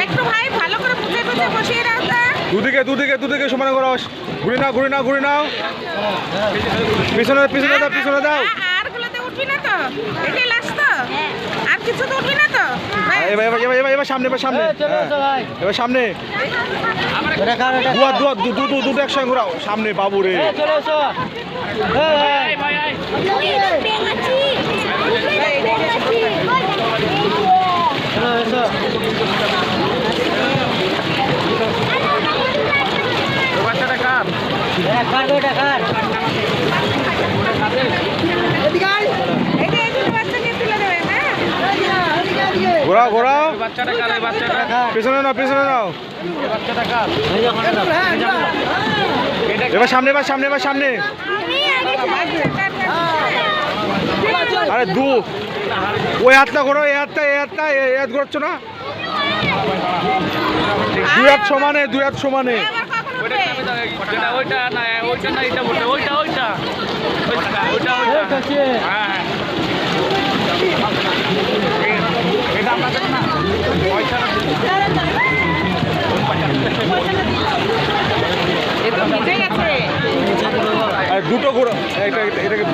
একটু ভাই ভালো করে বুঝে বুঝে বসিয়ে রাখ। দুদিকে সমান করো, ঘুরে নাও পিছনে দাও। আর গুলোতে উঠবি না তো? এটাই লাস্ট তো? আর কিছু তো উঠবি না তো? এবার সামনে দুটো একসঙ্গে ঘোরাও সামনে বাবু রে। বাচ্চাটা কার? ঘোরাও পিছনে নাও। এবার সামনে। আরে ওই হাতটা ঘোরো, এই হাত ঘোরাচ্ছ না? দুই হাত সমানে। দুটো ঘোরা, এটাকে